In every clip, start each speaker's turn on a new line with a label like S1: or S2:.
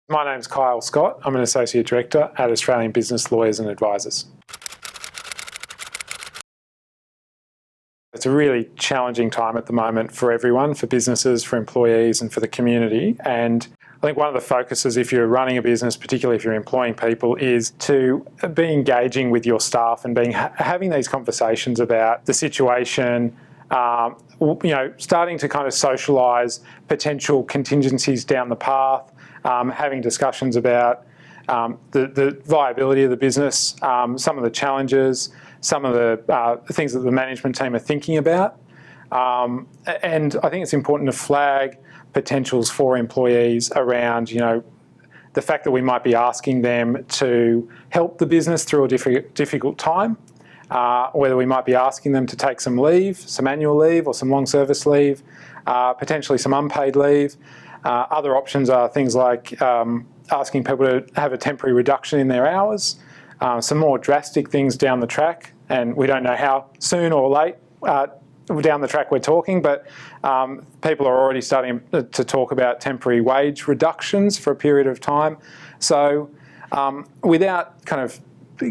S1: My name's Kyle Scott. I'm an Associate Director at Australian Business Lawyers and Advisors. It's a really challenging time at the moment for everyone, for businesses, for employees and for the community. And I think one of the focuses, if you're running a business, particularly if you're employing people, is to be engaging with your staff and having these conversations about the situation, starting to kind of socialise potential contingencies down the path, having discussions about the viability of the business, some of the challenges, some of the things that the management team are thinking about. And I think it's important to flag potentials for employees around, the fact that we might be asking them to help the business through a difficult time, whether we might be asking them to take some leave, some annual leave or some long service leave, potentially some unpaid leave. Other options are things like asking people to have a temporary reduction in their hours, some more drastic things down the track, and we don't know how soon or late down the track we're talking, but people are already starting to talk about temporary wage reductions for a period of time. So without kind of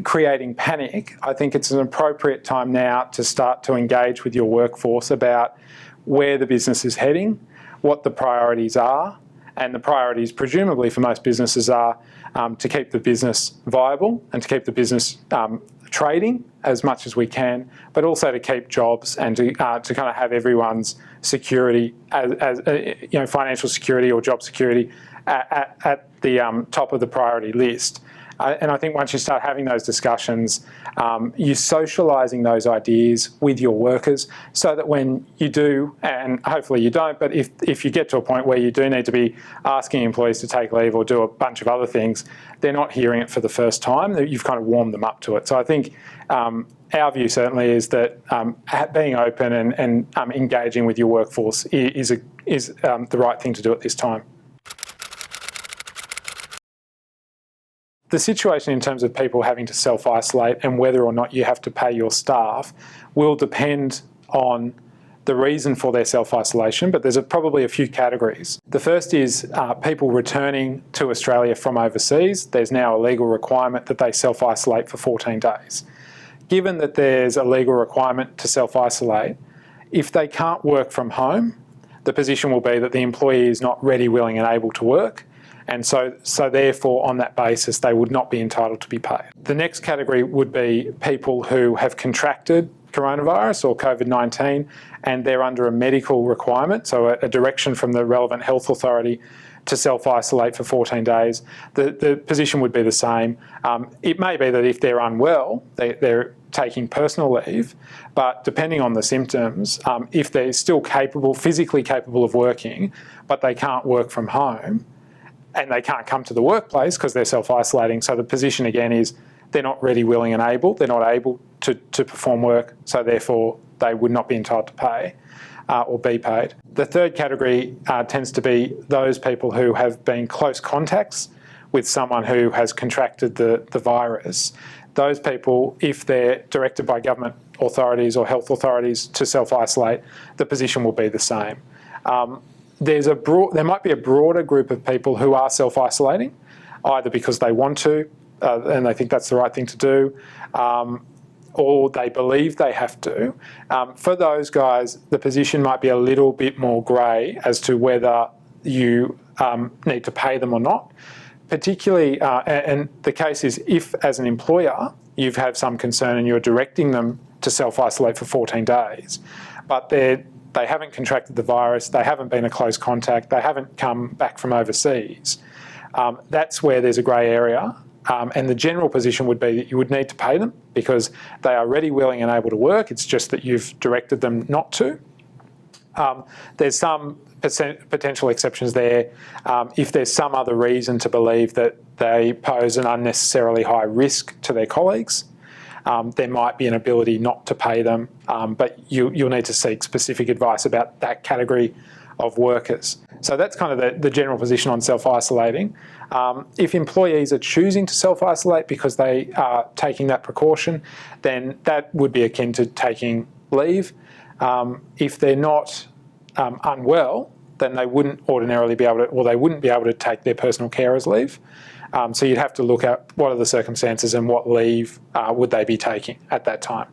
S1: creating panic, I think it's an appropriate time now to start to engage with your workforce about where the business is heading, what the priorities are, and the priorities presumably for most businesses are to keep the business viable and to keep the business trading as much as we can, but also to keep jobs and to kind of have everyone's security, as financial security or job security at the top of the priority list. And I think once you start having those discussions, you're socialising those ideas with your workers so that when you do, and hopefully you don't, but if you get to a point where you do need to be asking employees to take leave or do a bunch of other things, they're not hearing it for the first time. You've kind of warmed them up to it. So I think our view certainly is that being open and engaging with your workforce is the right thing to do at this time. The situation in terms of people having to self-isolate and whether or not you have to pay your staff will depend on the reason for their self-isolation, but there's probably a few categories. The first is people returning to Australia from overseas. There's now a legal requirement that they self-isolate for 14 days. Given that there's a legal requirement to self-isolate, if they can't work from home, the position will be that the employee is not ready, willing and able to work. And so therefore, on that basis, they would not be entitled to be paid. The next category would be people who have contracted coronavirus or COVID-19 and they're under a medical requirement, so a direction from the relevant health authority to self-isolate for 14 days. The position would be the same. It may be that if they're unwell, they're taking personal leave, but depending on the symptoms, if they're still physically capable of working, but they can't work from home, and they can't come to the workplace because they're self-isolating. So the position again is they're not ready, willing and able. They're not able to perform work, so therefore they would not be entitled to pay or be paid. The third category tends to be those people who have been close contacts with someone who has contracted the virus. Those people, if they're directed by government authorities or health authorities to self-isolate, the position will be the same. There might be a broader group of people who are self-isolating, either because they want to and they think that's the right thing to do, or they believe they have to. For those guys, the position might be a little bit more grey as to whether you need to pay them or not. Particularly, and the case is if, as an employer, you have some concern and you're directing them to self-isolate for 14 days, but they haven't contracted the virus, they haven't been a close contact, they haven't come back from overseas. That's where there's a grey area. And the general position would be that you would need to pay them because they are ready, willing and able to work. It's just that you've directed them not to. There's some potential exceptions there. If there's some other reason to believe that they pose an unnecessarily high risk to their colleagues, there might be an ability not to pay them, but you'll need to seek specific advice about that category of workers. So that's kind of the general position on self-isolating. If employees are choosing to self-isolate because they are taking that precaution, then that would be akin to taking leave. If they're not unwell, then they wouldn't ordinarily be able to, or they wouldn't be able to take their personal carers leave. So you'd have to look at what are the circumstances and what leave would they be taking at that time.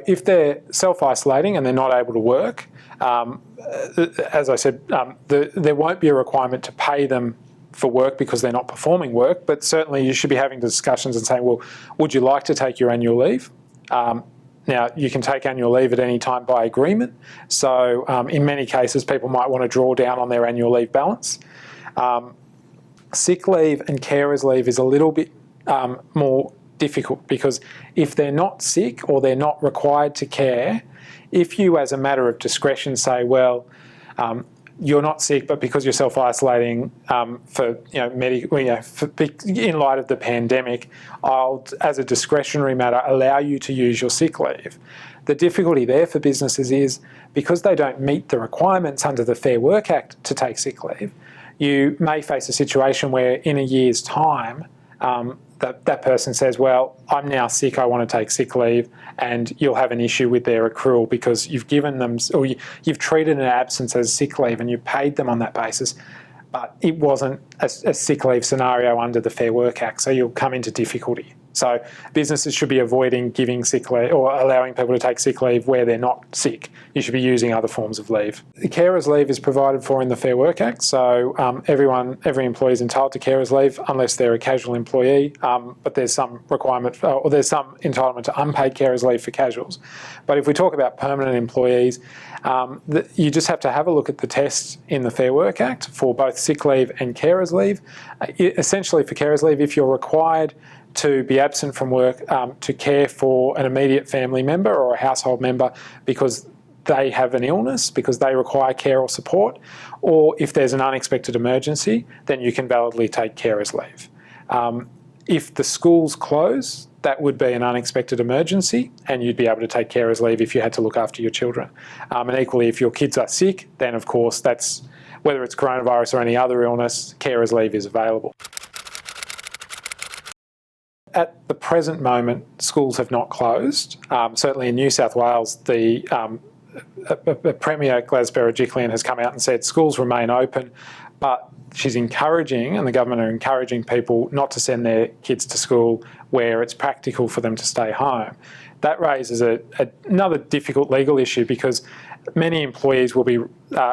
S1: If they're self-isolating and they're not able to work, as I said, there won't be a requirement to pay them for work because they're not performing work, but certainly you should be having discussions and saying, well, would you like to take your annual leave? Now, you can take annual leave at any time by agreement. So in many cases, people might want to draw down on their annual leave balance. Sick leave and carers leave is a little bit more difficult, because if they're not sick or they're not required to care, if you as a matter of discretion say, well, you're not sick, but because you're self-isolating for, in light of the pandemic, I'll, as a discretionary matter, allow you to use your sick leave. The difficulty there for businesses is because they don't meet the requirements under the Fair Work Act to take sick leave, you may face a situation where in a year's time, that person says, well, I'm now sick, I want to take sick leave, and you'll have an issue with their accrual because you've given them, or you've treated an absence as sick leave and you paid them on that basis, but it wasn't a sick leave scenario under the Fair Work Act, so you'll come into difficulty. So businesses should be avoiding giving sick leave or allowing people to take sick leave where they're not sick. You should be using other forms of leave. The carers leave is provided for in the Fair Work Act, so every employee is entitled to carers leave unless they're a casual employee, but there's some requirement or there's some entitlement to unpaid carers leave for casuals. But if we talk about permanent employees, you just have to have a look at the tests in the Fair Work Act for both sick leave and carers leave. Essentially for carers leave, if you're required to be absent from work to care for an immediate family member or a household member because they have an illness, because they require care or support, or if there's an unexpected emergency, then you can validly take carers leave. If the schools close, that would be an unexpected emergency and you'd be able to take carers leave if you had to look after your children. And equally, if your kids are sick, then of course that's, whether it's coronavirus or any other illness, carers leave is available. At the present moment, schools have not closed. Certainly in New South Wales, the Premier Gladys Berejiklian has come out and said schools remain open, but she's encouraging, and the government are encouraging people not to send their kids to school where it's practical for them to stay home. That raises another difficult legal issue because many employees will be,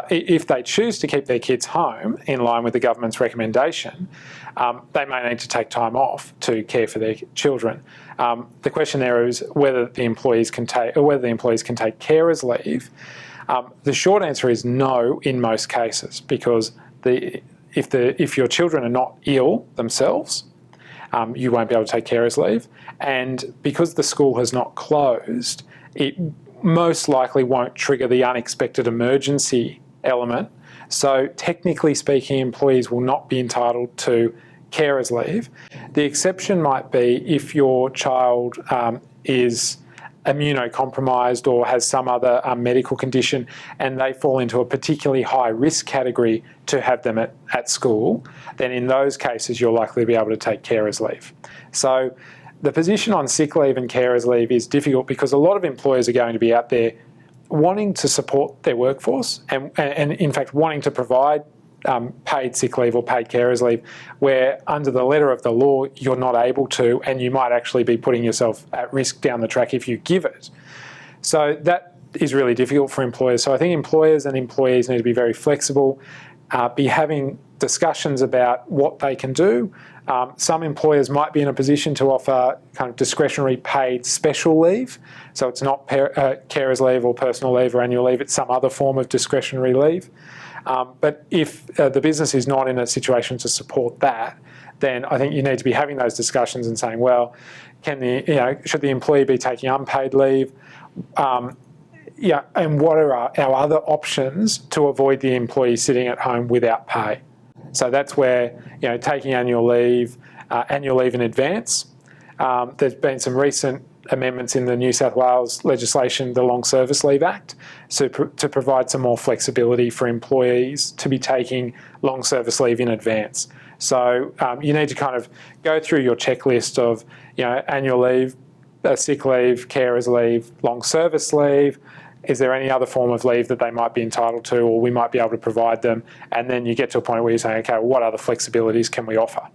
S1: if they choose to keep their kids home in line with the government's recommendation, they may need to take time off to care for their children. The question there is whether the employees can take carers leave. The short answer is no in most cases, because if your children are not ill themselves, you won't be able to take carers leave, and because the school has not closed, it most likely won't trigger the unexpected emergency element. So technically speaking, employees will not be entitled to carers leave. The exception might be if your child is immunocompromised or has some other medical condition and they fall into a particularly high risk category to have them at school, then in those cases you're likely to be able to take carers leave. So the position on sick leave and carers leave is difficult because a lot of employers are going to be out there wanting to support their workforce and in fact wanting to provide paid sick leave or paid carers leave, where under the letter of the law you're not able to, and you might actually be putting yourself at risk down the track if you give it. So that is really difficult for employers. So I think employers and employees need to be very flexible, be having discussions about what they can do. Some employers might be in a position to offer kind of discretionary paid special leave. So it's not carers leave or personal leave or annual leave, it's some other form of discretionary leave. But if the business is not in a situation to support that, then I think you need to be having those discussions and saying, well, should the employee be taking unpaid leave? And what are our other options to avoid the employee sitting at home without pay? So that's where, taking annual leave in advance. There's been some recent amendments in the New South Wales legislation, the Long Service Leave Act, to provide some more flexibility for employees to be taking long service leave in advance. So you need to kind of go through your checklist of, annual leave, sick leave, carers leave, long service leave, is there any other form of leave that they might be entitled to, or we might be able to provide them? And then you get to a point where you're saying, okay, well, what other flexibilities can we offer?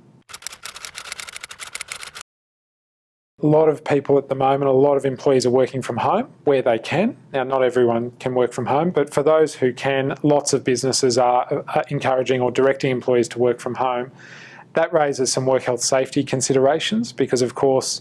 S1: A lot of people at the moment, a lot of employees are working from home where they can. Now, not everyone can work from home, but for those who can, lots of businesses are encouraging or directing employees to work from home. That raises some work health safety considerations because, of course,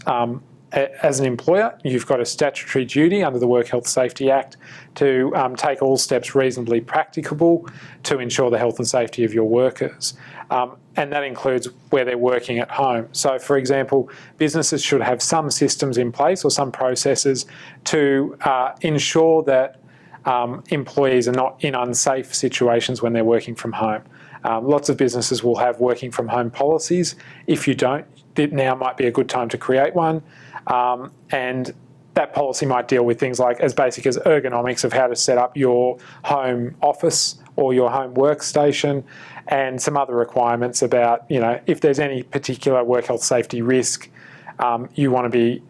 S1: as an employer, you've got a statutory duty under the Work Health Safety Act to take all steps reasonably practicable to ensure the health and safety of your workers. And that includes where they're working at home. So, for example, businesses should have some systems in place or some processes to ensure that employees are not in unsafe situations when they're working from home. Lots of businesses will have working from home policies. If you don't, now might be a good time to create one. And that policy might deal with things like as basic as ergonomics of how to set up your home office or your home workstation, and some other requirements about, if there's any particular work health safety risk, you want to be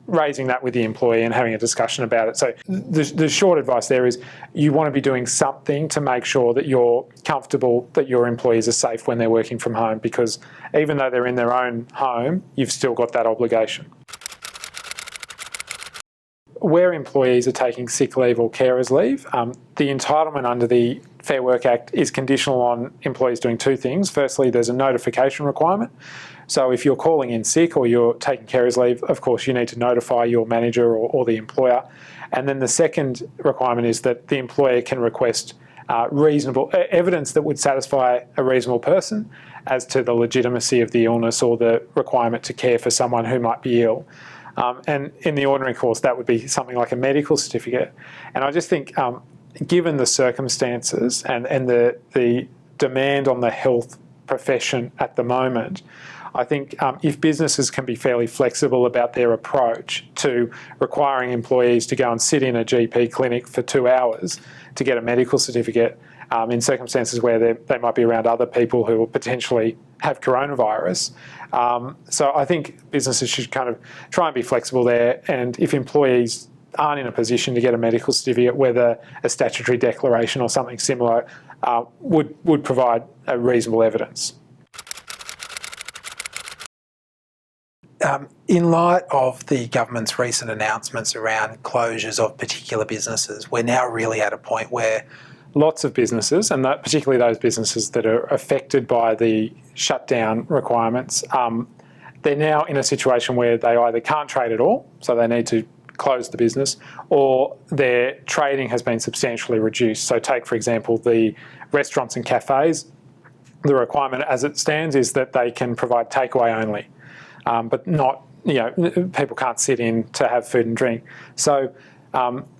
S1: raising that with the employee and having a discussion about it. So the short advice there is you want to be doing something to make sure that you're comfortable that your employees are safe when they're working from home, because even though they're in their own home, you've still got that obligation. Where employees are taking sick leave or carers leave, the entitlement under the Fair Work Act is conditional on employees doing two things. Firstly, there's a notification requirement. So if you're calling in sick or you're taking carers leave, of course, you need to notify your manager or the employer. And then the second requirement is that the employer can request reasonable evidence that would satisfy a reasonable person as to the legitimacy of the illness or the requirement to care for someone who might be ill. And in the ordinary course, that would be something like a medical certificate. And I just think, given the circumstances and the demand on the health profession at the moment, I think if businesses can be fairly flexible about their approach to requiring employees to go and sit in a GP clinic for 2 hours to get a medical certificate in circumstances where they might be around other people who will potentially have coronavirus. So I think businesses should kind of try and be flexible there, and if employees aren't in a position to get a medical certificate, whether a statutory declaration or something similar would provide a reasonable evidence. In light of the government's recent announcements around closures of particular businesses, we're now really at a point where lots of businesses, and particularly those businesses that are affected by the shutdown requirements, they're now in a situation where they either can't trade at all, so they need to close the business, or their trading has been substantially reduced. So take, for example, the restaurants and cafes. The requirement as it stands is that they can provide takeaway only, but not, people can't sit in to have food and drink. So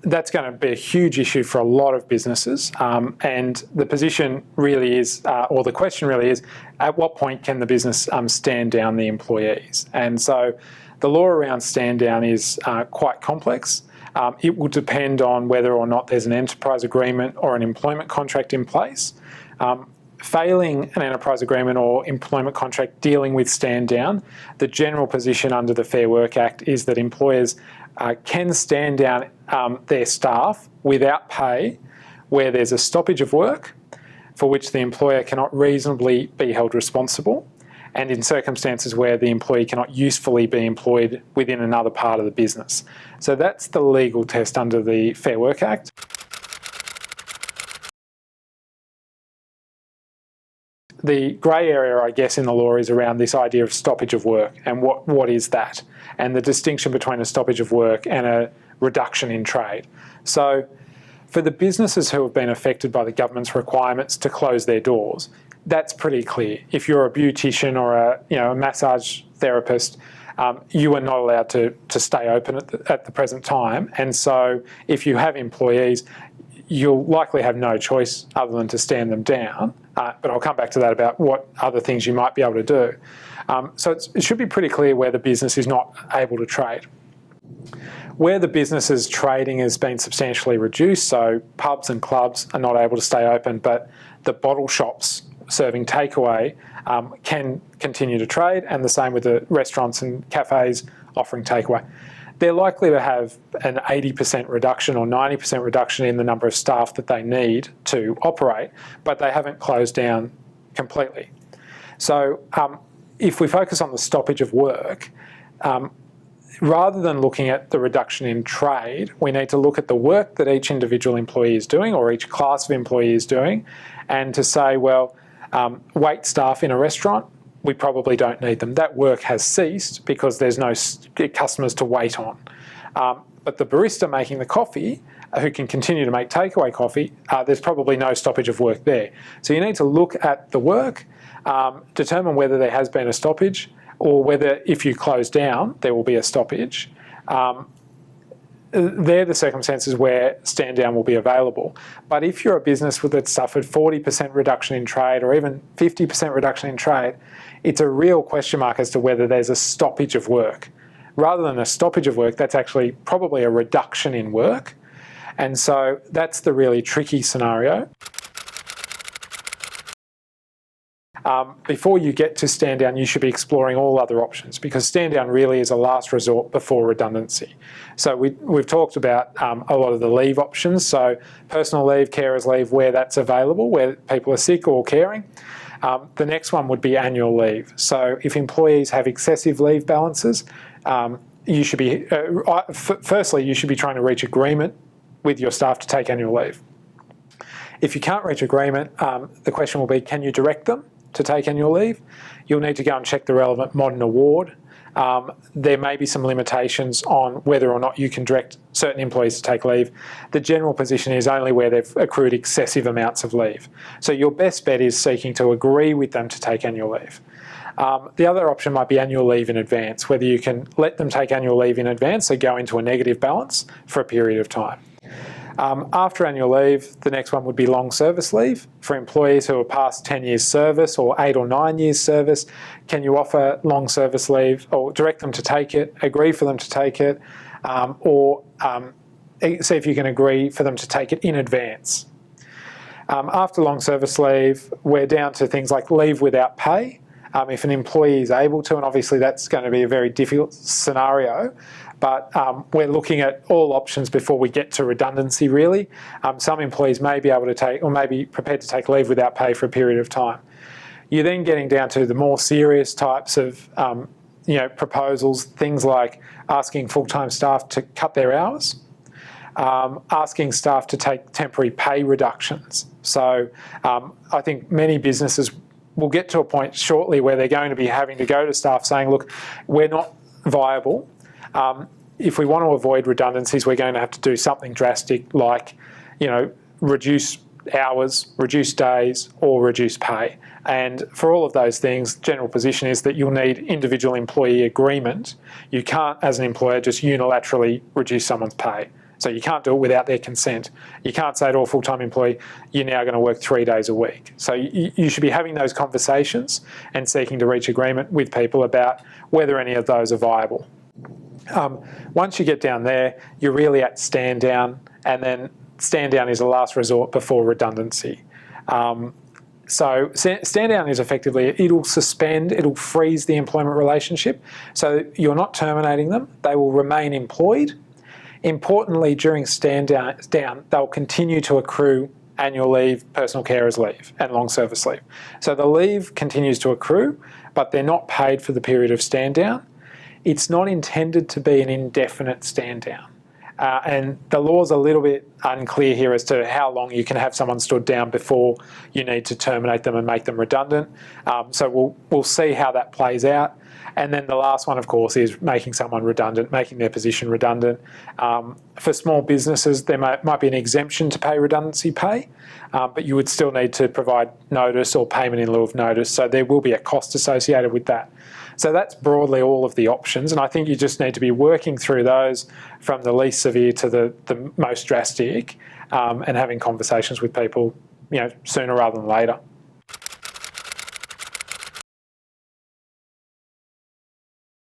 S1: that's going to be a huge issue for a lot of businesses, and the position really is, or the question really is, at what point can the business stand down the employees? And so the law around stand down is quite complex. It will depend on whether or not there's an enterprise agreement or an employment contract in place. Failing an enterprise agreement or employment contract dealing with stand down, the general position under the Fair Work Act is that employers can stand down their staff without pay where there's a stoppage of work for which the employer cannot reasonably be held responsible, and in circumstances where the employee cannot usefully be employed within another part of the business. So that's the legal test under the Fair Work Act. The grey area, I guess, in the law is around this idea of stoppage of work and what is that, and the distinction between a stoppage of work and a reduction in trade. So for the businesses who have been affected by the government's requirements to close their doors, that's pretty clear. If you're a beautician or a massage therapist, you are not allowed to stay open at the present time. And so if you have employees, you'll likely have no choice other than to stand them down. But I'll come back to that about what other things you might be able to do. So it should be pretty clear where the business is not able to trade. Where the business's trading has been substantially reduced, so pubs and clubs are not able to stay open, but the bottle shops serving takeaway can continue to trade, and the same with the restaurants and cafes offering takeaway. they're likely to have an 80% reduction or 90% reduction in the number of staff that they need to operate, but they haven't closed down completely. So if we focus on the stoppage of work, rather than looking at the reduction in trade, we need to look at the work that each individual employee is doing or each class of employee is doing, and to say, well, wait staff in a restaurant, we probably don't need them. That work has ceased because there's no customers to wait on. But the barista making the coffee, who can continue to make takeaway coffee, there's probably no stoppage of work there. So you need to look at the work, determine whether there has been a stoppage, or whether if you close down, there will be a stoppage. They're the circumstances where stand down will be available. But if you're a business that's suffered 40% reduction in trade or even 50% reduction in trade, it's a real question mark as to whether there's a stoppage of work. Rather than a stoppage of work, that's actually probably a reduction in work. And so that's the really tricky scenario. Before you get to stand down, you should be exploring all other options, because stand down really is a last resort before redundancy. So we've talked about a lot of the leave options, so personal leave, carers leave, where that's available, where people are sick or caring. The next one would be annual leave. So if employees have excessive leave balances, you should be, firstly, you should be trying to reach agreement with your staff to take annual leave. If you can't reach agreement, the question will be, can you direct them to take annual leave? You'll need to go and check the relevant modern award. There may be some limitations on whether or not you can direct certain employees to take leave. The general position is only where they've accrued excessive amounts of leave. So your best bet is seeking to agree with them to take annual leave. The other option might be annual leave in advance, whether you can let them take annual leave in advance, so go into a negative balance for a period of time. After annual leave, the next one would be long service leave. For employees who are past 10 years service or 8 or 9 years service, can you offer long service leave or direct them to take it, agree for them to take it, or see if you can agree for them to take it in advance. After long service leave, we're down to things like leave without pay. If an employee is able to, and obviously that's going to be a very difficult scenario, but we're looking at all options before we get to redundancy, really. Some employees may be able to take, or may be prepared to take leave without pay for a period of time. You're then getting down to the more serious types of proposals, things like asking full-time staff to cut their hours, asking staff to take temporary pay reductions. So I think many businesses will get to a point shortly where they're going to be having to go to staff saying, look, we're not viable. If we want to avoid redundancies, we're going to have to do something drastic like, reduce hours, reduce days, or reduce pay. And for all of those things, general position is that you'll need individual employee agreement. You can't, as an employer, just unilaterally reduce someone's pay. So you can't do it without their consent. You can't say to a full-time employee, you're now going to work 3 days a week. So you should be having those conversations and seeking to reach agreement with people about whether any of those are viable. Once you get down there, you're really at stand down, and then stand down is a last resort before redundancy. So stand down is effectively, it'll suspend, it'll freeze the employment relationship. So you're not terminating them, they will remain employed. Importantly, during stand down, they'll continue to accrue annual leave, personal carers leave, and long service leave. So the leave continues to accrue, but they're not paid for the period of stand down. It's not intended to be an indefinite stand down. And the law's a little bit unclear here as to how long you can have someone stood down before you need to terminate them and make them redundant. So we'll see how that plays out. And then the last one, of course, is making someone redundant, making their position redundant. For small businesses, there might be an exemption to pay redundancy pay, but you would still need to provide notice or payment in lieu of notice. So there will be a cost associated with that. So that's broadly all of the options, and I think you just need to be working through those from the least severe to the most drastic, and having conversations with people, sooner rather than later.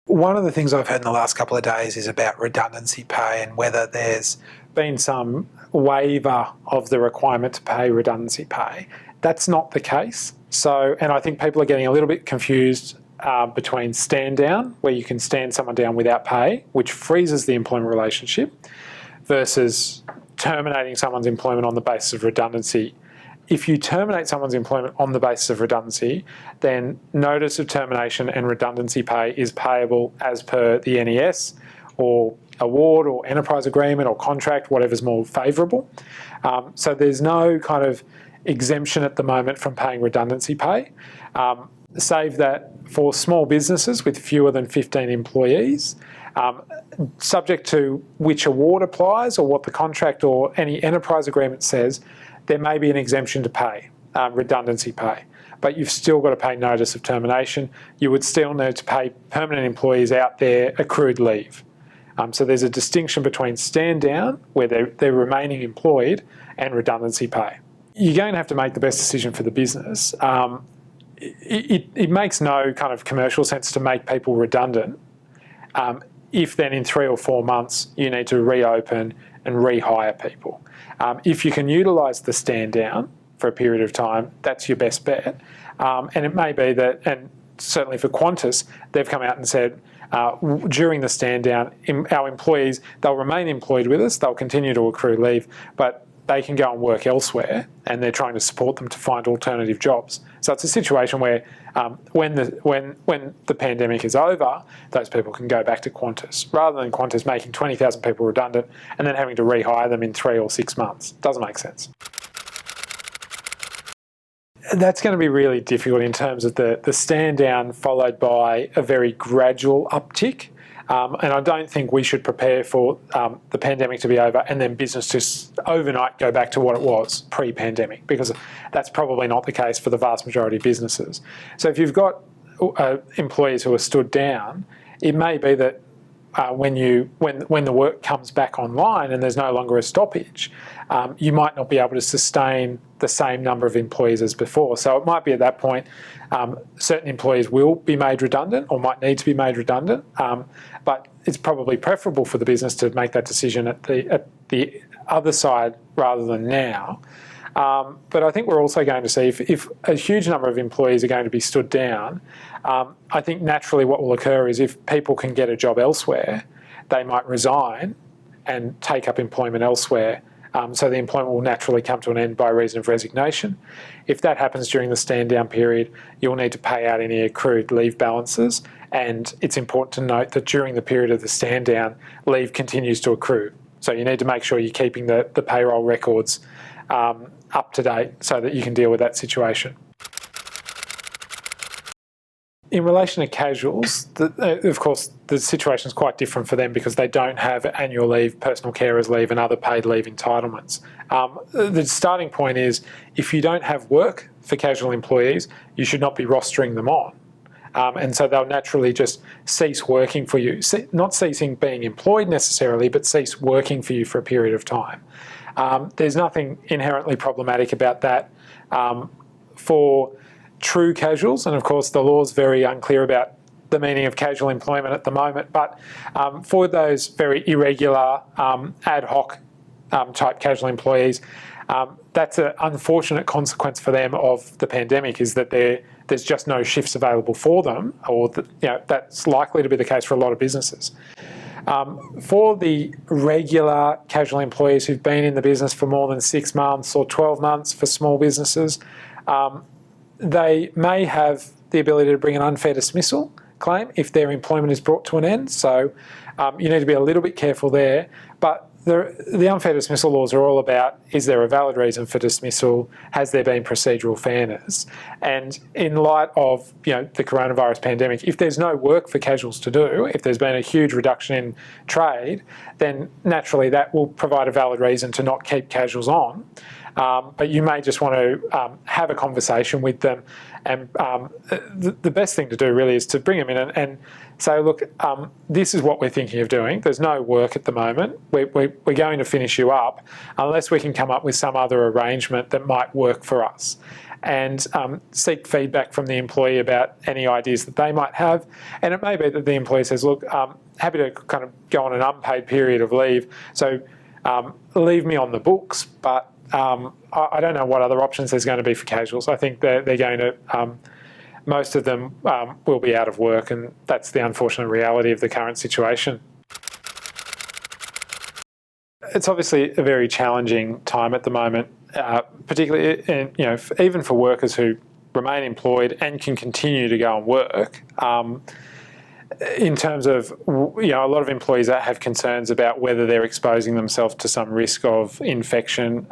S1: One of the things I've heard in the last couple of days is about redundancy pay and whether there's been some waiver of the requirement to pay redundancy pay. That's not the case. So, and I think people are getting a little bit confused between stand down, where you can stand someone down without pay, which freezes the employment relationship, versus terminating someone's employment on the basis of redundancy. If you terminate someone's employment on the basis of redundancy, then notice of termination and redundancy pay is payable as per the NES or award or enterprise agreement or contract, whatever's more favourable. So there's no kind of exemption at the moment from paying redundancy pay, save that for small businesses with fewer than 15 employees, subject to which award applies or what the contract or any enterprise agreement says, there may be an exemption to pay redundancy pay. But you've still got to pay notice of termination. You would still need to pay permanent employees out there accrued leave. So there's a distinction between stand down, where they're remaining employed, and redundancy pay. You're going to have to make the best decision for the business. It makes no kind of commercial sense to make people redundant if then in 3 or 4 months you need to reopen and rehire people. If you can utilise the stand down for a period of time, that's your best bet. And it may be that, and certainly for Qantas, they've come out and said, during the stand down, our employees, they'll remain employed with us, they'll continue to accrue leave, but they can go and work elsewhere, and they're trying to support them to find alternative jobs. So it's a situation where when the pandemic is over, those people can go back to Qantas, rather than Qantas making 20,000 people redundant and then having to rehire them in 3 or 6 months. Doesn't make sense. That's going to be really difficult in terms of the stand down followed by a very gradual uptick. And I don't think we should prepare for the pandemic to be over and then business just overnight go back to what it was pre-pandemic, because that's probably not the case for the vast majority of businesses. So if you've got employees who are stood down, it may be that when the work comes back online and there's no longer a stoppage, you might not be able to sustain the same number of employees as before. So it might be at that point certain employees will be made redundant or might need to be made redundant, but it's probably preferable for the business to make that decision at the other side rather than now. But I think we're also going to see if a huge number of employees are going to be stood down, I think naturally what will occur is if people can get a job elsewhere, they might resign and take up employment elsewhere. So the employment will naturally come to an end by reason of resignation. If that happens during the stand down period, you'll need to pay out any accrued leave balances. And it's important to note that during the period of the stand down, leave continues to accrue. So you need to make sure you're keeping the payroll records up to date so that you can deal with that situation. In relation to casuals, of course, the situation is quite different for them because they don't have annual leave, personal carers leave and other paid leave entitlements. The starting point is if you don't have work for casual employees, you should not be rostering them on. And so they'll naturally just cease working for you, not ceasing being employed necessarily, but cease working for you for a period of time. There's nothing inherently problematic about that for true casuals, and of course the law is very unclear about the meaning of casual employment at the moment, but for those very irregular, ad hoc type casual employees, that's an unfortunate consequence for them of the pandemic, is that there's just no shifts available for them, or that's likely to be the case for a lot of businesses. For the regular casual employees who've been in the business for more than 6 months or 12 months for small businesses, they may have the ability to bring an unfair dismissal claim if their employment is brought to an end. So you need to be a little bit careful there. But the unfair dismissal laws are all about, is there a valid reason for dismissal? Has there been procedural fairness? And in light of the coronavirus pandemic, if there's no work for casuals to do, if there's been a huge reduction in trade, then naturally that will provide a valid reason to not keep casuals on. But you may just want to have a conversation with them, and the best thing to do really is to bring them in and say, look, this is what we're thinking of doing. There's no work at the moment. We're going to finish you up unless we can come up with some other arrangement that might work for us. And seek feedback from the employee about any ideas that they might have. And it may be that the employee says, look, happy to kind of go on an unpaid period of leave, so leave me on the books, but I don't know what other options there's going to be for casuals. I think they're going to most of them will be out of work, and that's the unfortunate reality of the current situation. It's obviously a very challenging time at the moment, particularly even for workers who remain employed and can continue to go and work. In terms of, a lot of employees that have concerns about whether they're exposing themselves to some risk of infection,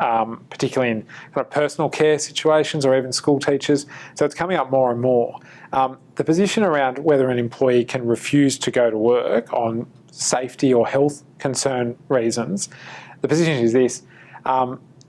S1: particularly in kind of personal care situations or even school teachers. So it's coming up more and more. The position around whether an employee can refuse to go to work on safety or health concern reasons, the position is this: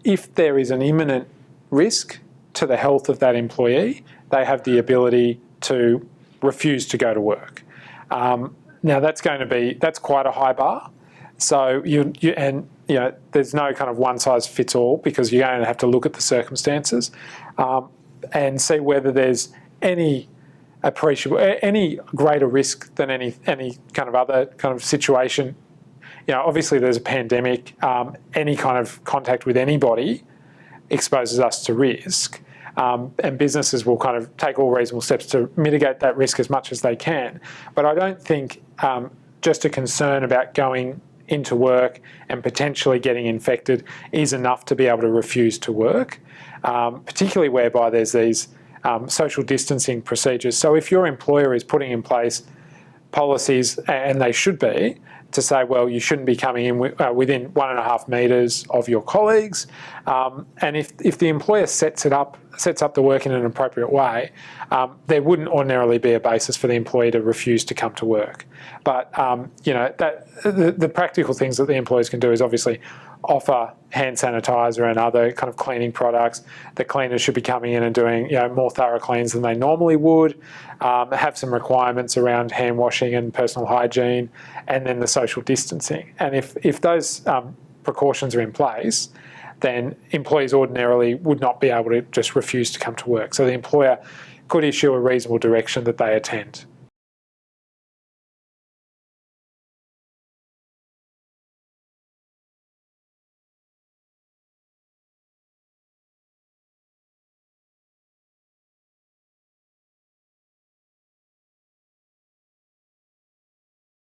S1: if there is an imminent risk to the health of that employee, they have the ability to refuse to go to work. Now that's quite a high bar. So there's no kind of one size fits all, because you're going to have to look at the circumstances and see whether there's any greater risk than any kind of other kind of situation. Obviously there's a pandemic. Any kind of contact with anybody exposes us to risk. And businesses will kind of take all reasonable steps to mitigate that risk as much as they can. But I don't think just a concern about going into work and potentially getting infected is enough to be able to refuse to work, particularly whereby there's these social distancing procedures. So if your employer is putting in place policies, and they should be, to say, well, you shouldn't be coming in within 1.5 metres of your colleagues, and if the employer sets up the work in an appropriate way, there wouldn't ordinarily be a basis for the employee to refuse to come to work. But the practical things that the employers can do is obviously offer hand sanitizer and other kind of cleaning products. The cleaners should be coming in and doing more thorough cleans than they normally would. Have some requirements around hand washing and personal hygiene, and then the social distancing. And if those precautions are in place, then employees ordinarily would not be able to just refuse to come to work. So the employer could issue a reasonable direction that they attend.